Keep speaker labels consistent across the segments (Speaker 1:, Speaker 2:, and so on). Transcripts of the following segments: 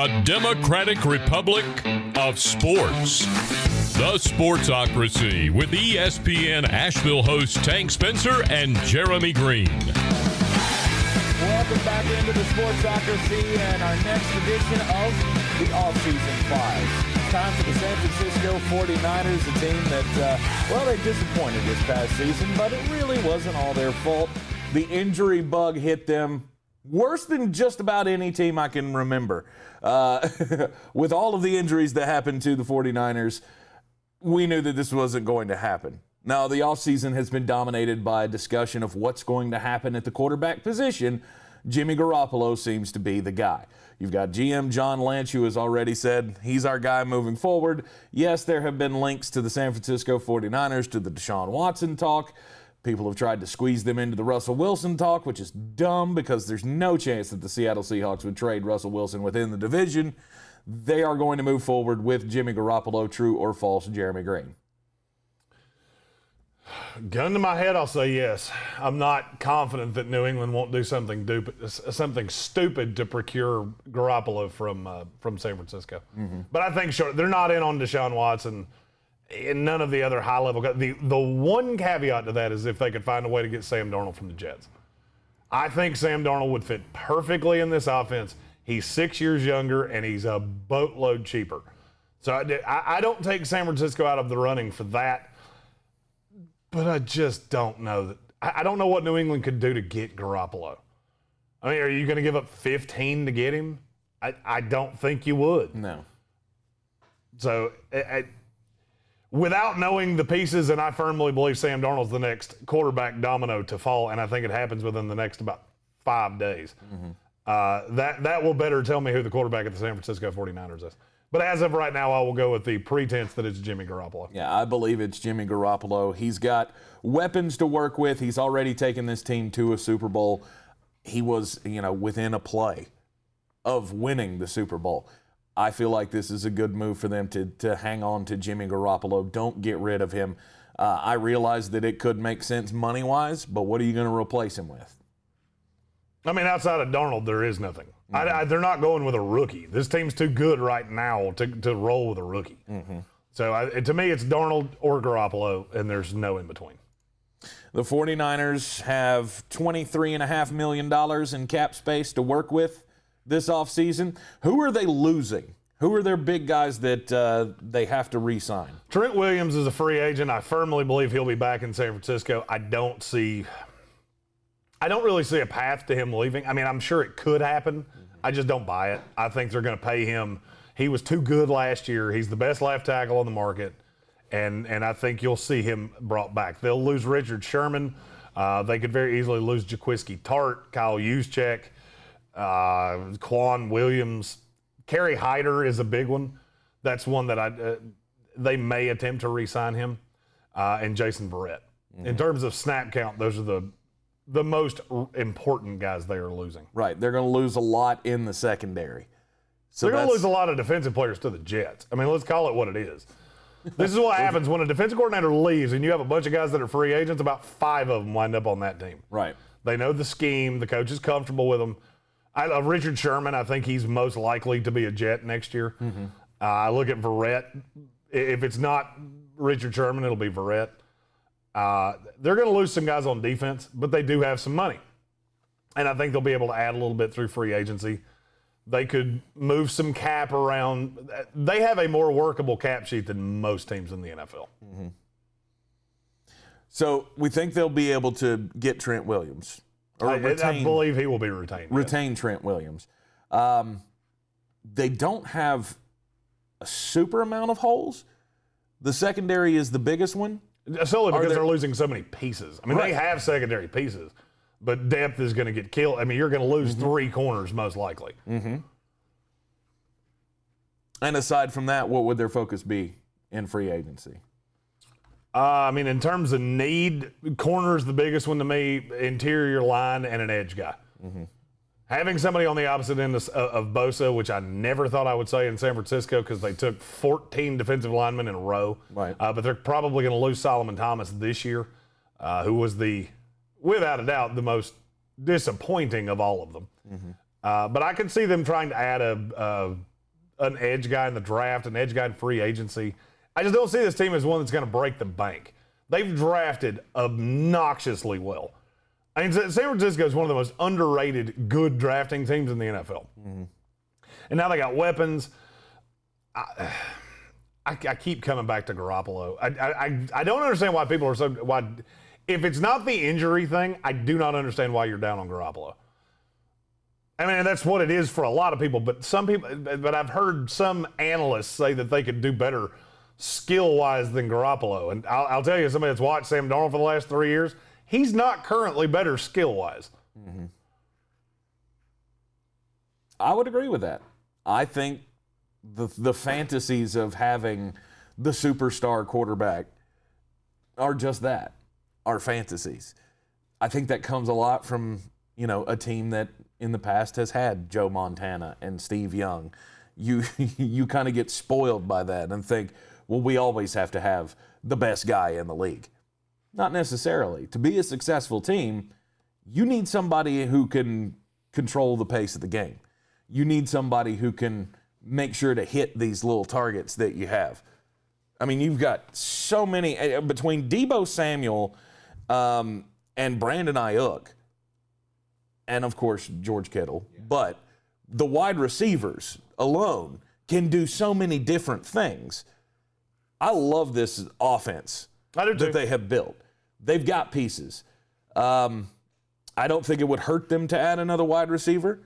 Speaker 1: the Democratic Republic of Sports. The Sportsocracy with ESPN Asheville hosts Tank Spencer and Jeremy Greene.
Speaker 2: Welcome back into the Sportsocracy and our next edition of the Offseason 5. Time for the San Francisco 49ers, a team that, they disappointed this past season, but it really wasn't all their fault. The injury bug hit them worse than just about any team I can remember. With all of the injuries that happened to the 49ers, we knew that this wasn't going to happen. Now, the offseason has been dominated by a discussion of what's going to happen at the quarterback position. Jimmy Garoppolo seems to be the guy. You've got GM John Lynch, who has already said he's our guy moving forward. Yes, there have been links to the San Francisco 49ers, to the Deshaun Watson talk. People have tried to squeeze them into the Russell Wilson talk, which is dumb because there's no chance that the Seattle Seahawks would trade Russell Wilson within the division. They are going to move forward with Jimmy Garoppolo, true or false, Jeremy Greene?
Speaker 3: Gun to my head, I'll say yes. I'm not confident that New England won't do something stupid to procure Garoppolo from San Francisco. Mm-hmm. But I think they're not in on Deshaun Watson and none of the other high-level guys. The one caveat to that is if they could find a way to get Sam Darnold from the Jets. I think Sam Darnold would fit perfectly in this offense. He's 6 years younger, and he's a boatload cheaper. So I don't take San Francisco out of the running for that. But I just don't know that. I don't know what New England could do to get Garoppolo. I mean, are you going to give up 15 to get him? I don't think you would.
Speaker 2: No.
Speaker 3: So without knowing the pieces, and I firmly believe Sam Darnold's the next quarterback domino to fall, and I think it happens within the next about 5 days. Mm-hmm. That will better tell me who the quarterback at the San Francisco 49ers is. But as of right now, I will go with the pretense that it's Jimmy Garoppolo.
Speaker 2: Yeah, I believe it's Jimmy Garoppolo. He's got weapons to work with. He's already taken this team to a Super Bowl. He was, within a play of winning the Super Bowl. I feel like this is a good move for them to hang on to Jimmy Garoppolo. Don't get rid of him. I realize that it could make sense money-wise, but what are you going to replace him with?
Speaker 3: I mean, outside of Darnold, there is nothing. Mm-hmm. They're not going with a rookie. This team's too good right now to roll with a rookie. Mm-hmm. So, to me, it's Darnold or Garoppolo, and there's no in between.
Speaker 2: The 49ers have $23.5 million in cap space to work with this offseason. Who are they losing? Who are their big guys that they have to re-sign?
Speaker 3: Trent Williams is a free agent. I firmly believe he'll be back in San Francisco. I don't really see a path to him leaving. I mean, I'm sure it could happen. Mm-hmm. I just don't buy it. I think they're going to pay him. He was too good last year. He's the best left tackle on the market, and I think you'll see him brought back. They'll lose Richard Sherman. They could very easily lose Jaquiski Tart, Kyle Juszczyk, Quan Williams. Kerry Hyder is a big one. That's one that they may attempt to re-sign him, and Jason Verrett. Mm-hmm. In terms of snap count, those are the most important guys they are losing.
Speaker 2: Right. They're going to lose a lot in the secondary. So
Speaker 3: they're going to lose a lot of defensive players to the Jets. I mean, let's call it what it is. This is what happens when a defensive coordinator leaves and you have a bunch of guys that are free agents, about 5 of them wind up on that team.
Speaker 2: Right.
Speaker 3: They know the scheme. The coach is comfortable with them. I love Richard Sherman. I think he's most likely to be a Jet next year. Mm-hmm. I look at Verrett. If it's not Richard Sherman, it'll be Verrett. They're going to lose some guys on defense, but they do have some money. And I think they'll be able to add a little bit through free agency. They could move some cap around. They have a more workable cap sheet than most teams in the NFL.
Speaker 2: Mm-hmm. So we think they'll be able to get Trent Williams.
Speaker 3: I believe he will be retained.
Speaker 2: Retain
Speaker 3: yes.
Speaker 2: Trent Williams. They don't have a super amount of holes. The secondary is the biggest one.
Speaker 3: Solely because they're losing so many pieces. I mean, right. They have secondary pieces, but depth is going to get killed. I mean, you're going to lose 3 corners most likely.
Speaker 2: Mm-hmm. And aside from that, what would their focus be in free agency?
Speaker 3: I mean, in terms of need, corner's the biggest one to me, interior line, and an edge guy. Mm-hmm. Having somebody on the opposite end of Bosa, which I never thought I would say in San Francisco because they took 14 defensive linemen in a row.
Speaker 2: Right.
Speaker 3: But they're probably going to lose Solomon Thomas this year, who was without a doubt, the most disappointing of all of them. Mm-hmm. But I could see them trying to add an edge guy in the draft, an edge guy in free agency. I just don't see this team as one that's going to break the bank. They've drafted obnoxiously well. I mean, San Francisco is one of the most underrated good drafting teams in the NFL. Mm-hmm. And now they got weapons. I keep coming back to Garoppolo. I don't understand why people are so – why. If it's not the injury thing, I do not understand why you're down on Garoppolo. I mean, that's what it is for a lot of people, but I've heard some analysts say that they could do better skill-wise than Garoppolo. And I'll tell you, somebody that's watched Sam Darnold for the last 3 years, he's not currently better skill-wise.
Speaker 4: Mm-hmm. I would agree with that. I think the fantasies of having the superstar quarterback are just that, are fantasies. I think that comes a lot from, a team that in the past has had Joe Montana and Steve Young. You kind of get spoiled by that and think, well, we always have to have the best guy in the league. Not necessarily. To be a successful team, you need somebody who can control the pace of the game. You need somebody who can make sure to hit these little targets that you have. I mean, you've got so many, between Deebo Samuel and Brandon Ayuk, and of course George Kittle, but the wide receivers alone can do so many different things. I love this offense that they have built. They've got pieces. I don't think it would hurt them to add another wide receiver,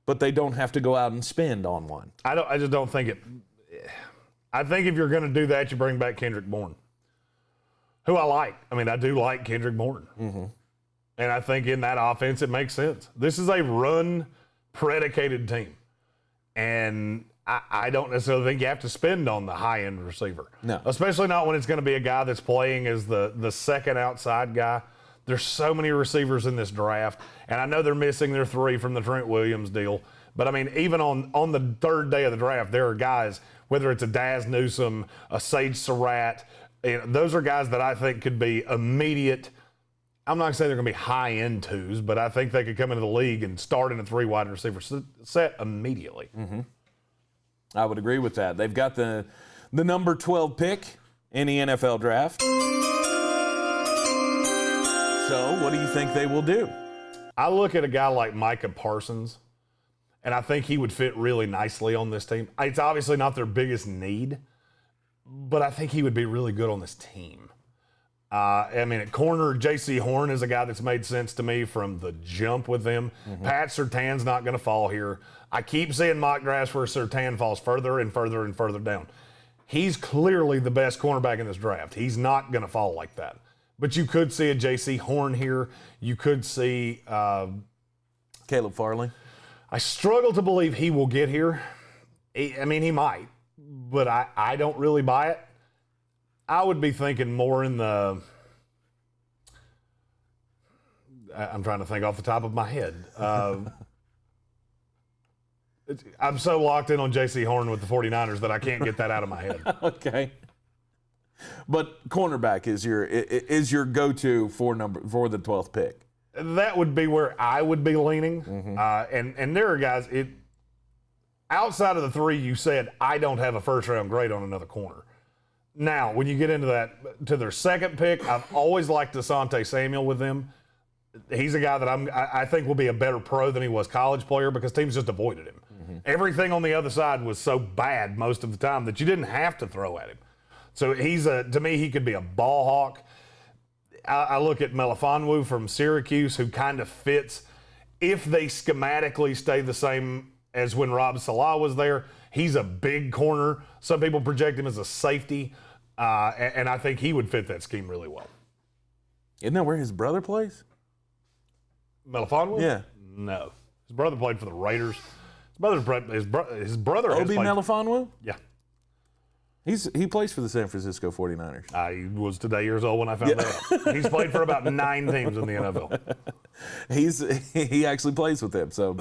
Speaker 4: but they don't have to go out and spend on one.
Speaker 3: I just don't think it. I think if you're going to do that, you bring back Kendrick Bourne, who I like. I mean, I do like Kendrick Bourne. Mm-hmm. And I think in that offense, it makes sense. This is a run-predicated team. And I don't necessarily think you have to spend on the high-end receiver.
Speaker 4: No.
Speaker 3: Especially not when it's going to be a guy that's playing as the second outside guy. There's so many receivers in this draft. And I know they're missing their 3 from the Trent Williams deal. But, I mean, even on the third day of the draft, there are guys, whether it's a Daz Newsome, a Sage Surratt, those are guys that I think could be immediate. I'm not saying they're going to be high-end twos, but I think they could come into the league and start in a 3 wide receiver set immediately.
Speaker 4: Mm-hmm. I would agree with that. They've got the number 12 pick in the NFL draft. So what do you think they will do?
Speaker 3: I look at a guy like Micah Parsons, and I think he would fit really nicely on this team. It's obviously not their biggest need, but I think he would be really good on this team. I mean, at corner, J.C. Horn is a guy that's made sense to me from the jump with them. Mm-hmm. Pat Surtain's not going to fall here. I keep seeing mock drafts where Surtain falls further and further and further down. He's clearly the best cornerback in this draft. He's not going to fall like that. But you could see a J.C. Horn here. You could see
Speaker 4: Caleb Farley.
Speaker 3: I struggle to believe he will get here. I mean, he might, but I don't really buy it. I would be thinking more in the – I'm trying to think off the top of my head. I'm so locked in on J.C. Horn with the 49ers that I can't get that out of my head.
Speaker 4: Okay. But cornerback is your go-to for the 12th pick.
Speaker 3: That would be where I would be leaning. Mm-hmm. And there are guys outside of the 3 you said, I don't have a first-round grade on another corner. Now, when you get into that, to their second pick, I've always liked Desante Samuel with them. He's a guy that I think will be a better pro than he was college player because teams just avoided him. Mm-hmm. Everything on the other side was so bad most of the time that you didn't have to throw at him. So to me, he could be a ball hawk. I look at Melifanwu from Syracuse, who kind of fits. If they schematically stay the same as when Rob Salah was there, he's a big corner. Some people project him as a safety, and I think he would fit that scheme really well.
Speaker 4: Isn't that where his brother plays?
Speaker 3: Melifanwu?
Speaker 4: Yeah.
Speaker 3: No. His brother played for the Raiders. His brother
Speaker 4: Obi Melifanwu?
Speaker 3: Yeah.
Speaker 4: He plays for the San Francisco 49ers.
Speaker 3: I was today years old when I found that out. He's played for about 9 teams in the NFL.
Speaker 4: He actually plays with them, so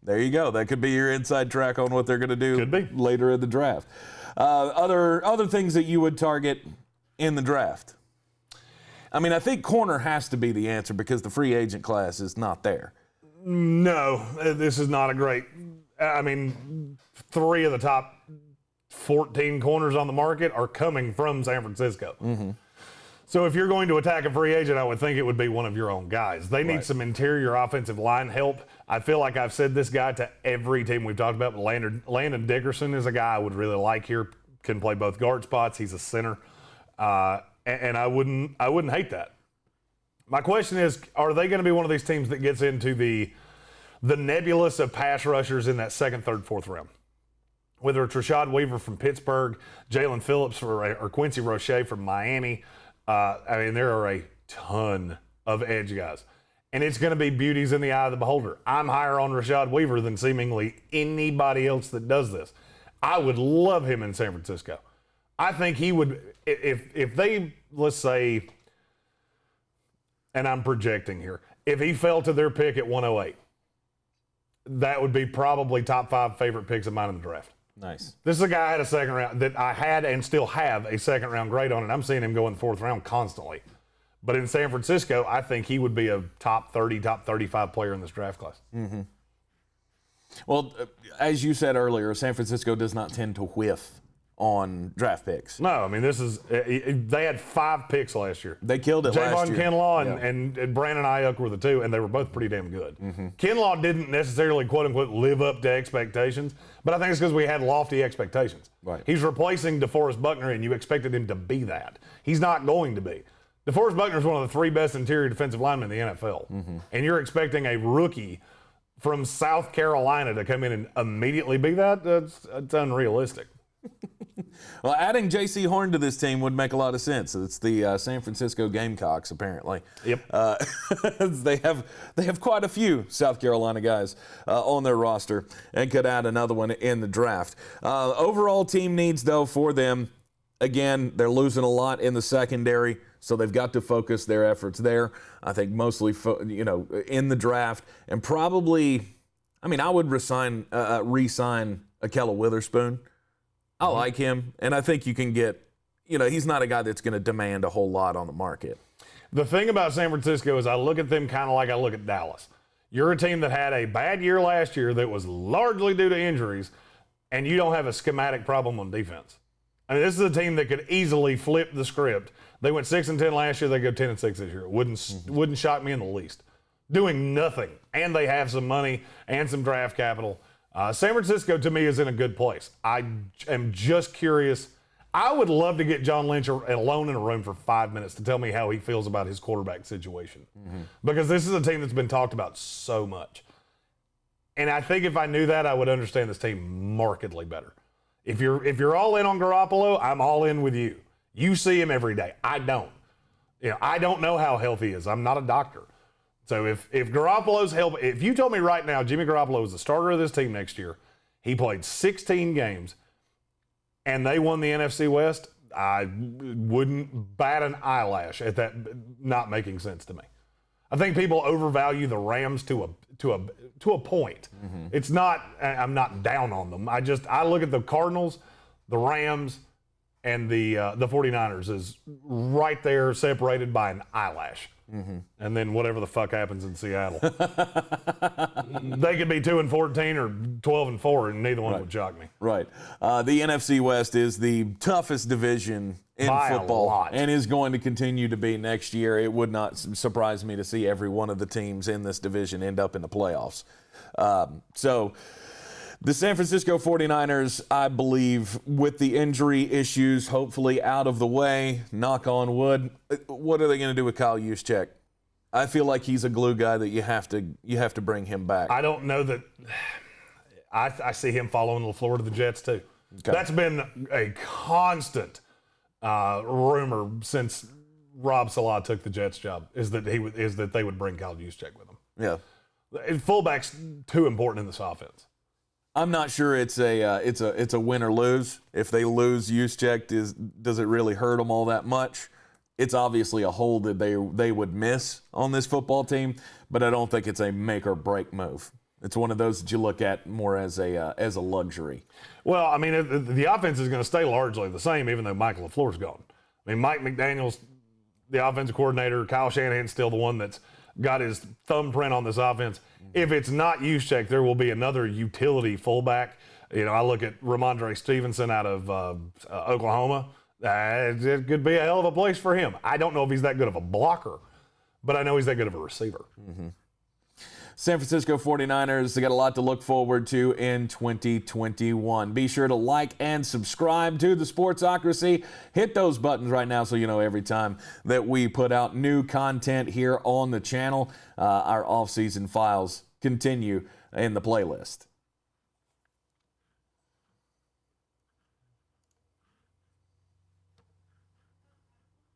Speaker 4: there you go. That could be your inside track on what they're going to do later in the draft. Other things that you would target in the draft. I mean, I think corner has to be the answer because the free agent class is not there.
Speaker 3: No, this is not a great I mean, 3 of the top 14 corners on the market are coming from San Francisco.
Speaker 4: Mm-hmm.
Speaker 3: So if you're going to attack a free agent, I would think it would be one of your own guys. They need some interior offensive line help. I feel like I've said this guy to every team we've talked about. But Landon Dickerson is a guy I would really like here. Can play both guard spots. He's a center, and I wouldn't hate that. My question is, are they going to be one of these teams that gets into the nebulous of pass rushers in that second, third, fourth round? Whether it's Rashad Weaver from Pittsburgh, Jalen Phillips or Quincy Roche from Miami. I mean, there are a ton of edge guys. And it's going to be beauties in the eye of the beholder. I'm higher on Rashad Weaver than seemingly anybody else that does this. I would love him in San Francisco. I think he would, if they, let's say, and I'm projecting here, if he fell to their pick at 108, that would be probably top 5 favorite picks of mine in the draft.
Speaker 4: Nice.
Speaker 3: This is a guy I had a second round that I had and still have a second round grade on, and I'm seeing him go in the 4th round constantly. But in San Francisco, I think he would be a top 30, top 35 player in this draft class.
Speaker 4: Mm-hmm. Well, as you said earlier, San Francisco does not tend to whiff on draft picks.
Speaker 3: No, I mean, they had 5 picks last year.
Speaker 4: They killed it last
Speaker 3: Javon
Speaker 4: year.
Speaker 3: Kinlaw and Brandon Ayuk were the 2, and they were both pretty damn good.
Speaker 4: Mm-hmm.
Speaker 3: Kinlaw didn't necessarily, quote-unquote, live up to expectations, but I think it's because we had lofty expectations.
Speaker 4: Right.
Speaker 3: He's replacing DeForest Buckner, and you expected him to be that. He's not going to be. DeForest Buckner is one of the 3 best interior defensive linemen in the NFL, and you're expecting a rookie from South Carolina to come in and immediately be that? That's unrealistic.
Speaker 4: Well, adding J.C. Horn to this team would make a lot of sense. It's the San Francisco Gamecocks, apparently.
Speaker 3: Yep.
Speaker 4: They have quite a few South Carolina guys on their roster and could add another one in the draft. Overall team needs, though, for them, again, they're losing a lot in the secondary, so they've got to focus their efforts there. I think mostly, in the draft, and probably, I mean, I would re-sign Akella Witherspoon. I like him, and I think you can get, he's not a guy that's going to demand a whole lot on the market.
Speaker 3: The thing about San Francisco is I look at them kind of like I look at Dallas. You're a team that had a bad year last year that was largely due to injuries, and you don't have a schematic problem on defense. I mean, this is a team that could easily flip the script. They went 6-10 last year. They go 10-6 this year. It wouldn't shock me in the least. Doing nothing, and they have some money and some draft capital. San Francisco, to me, is in a good place. I am just curious. I would love to get John Lynch alone in a room for 5 minutes to tell me how he feels about his quarterback situation. Because this is a team that's been talked about so much. And I think if I knew that, I would understand this team markedly better. If you're all in on Garoppolo, I'm all in with you. You see him every day. I don't. I don't know how healthy he is. I'm not a doctor. So if Garoppolo's help, if you told me right now Jimmy Garoppolo is the starter of this team next year, he played 16 games, and they won the NFC West, I wouldn't bat an eyelash at that not making sense to me. I think people overvalue the Rams to a point. It's not. I'm not down on them. I look at the Cardinals, the Rams, and the 49ers as right there separated by an eyelash. And then whatever the fuck happens in Seattle. They could be 2-14 or 12-4, and neither one would shock me.
Speaker 4: Right. The NFC West is the toughest division in football and is going to continue to be next year. It would not surprise me to see every one of the teams in this division end up in the playoffs. So the San Francisco 49ers, I believe, with the injury issues hopefully out of the way, knock on wood, what are they going to do with Kyle Juszczyk? I feel like he's a glue guy that you have to bring him back.
Speaker 3: I don't know that I see him following LaFleur to the Jets too. Okay. That's been a constant rumor since Rob Salah took the Jets job is that they would bring Kyle Juszczyk with them.
Speaker 4: Yeah,
Speaker 3: fullback's too important in this offense.
Speaker 4: I'm not sure it's a win or lose. If they lose Juszczyk, does it really hurt them all that much? It's obviously a hole that they would miss on this football team, but I don't think it's a make or break move. It's one of those that you look at more as a luxury.
Speaker 3: Well, I mean, the offense is going to stay largely the same, even though Michael LaFleur's gone. I mean, Mike McDaniel's the offensive coordinator. Kyle Shanahan's still the one that's got his thumbprint on this offense. If it's not Juszczyk, there will be another utility fullback. You know, I look at Ramondre Stevenson out of Oklahoma. It could be a hell of a place for him. I don't know if he's that good of a blocker, but I know he's that good of a receiver.
Speaker 4: San Francisco 49ers, they got a lot to look forward to in 2021. Be sure to like and subscribe to the Sportsocracy. Hit those buttons right now so you know every time that we put out new content here on the channel. Our off-season files continue in the playlist.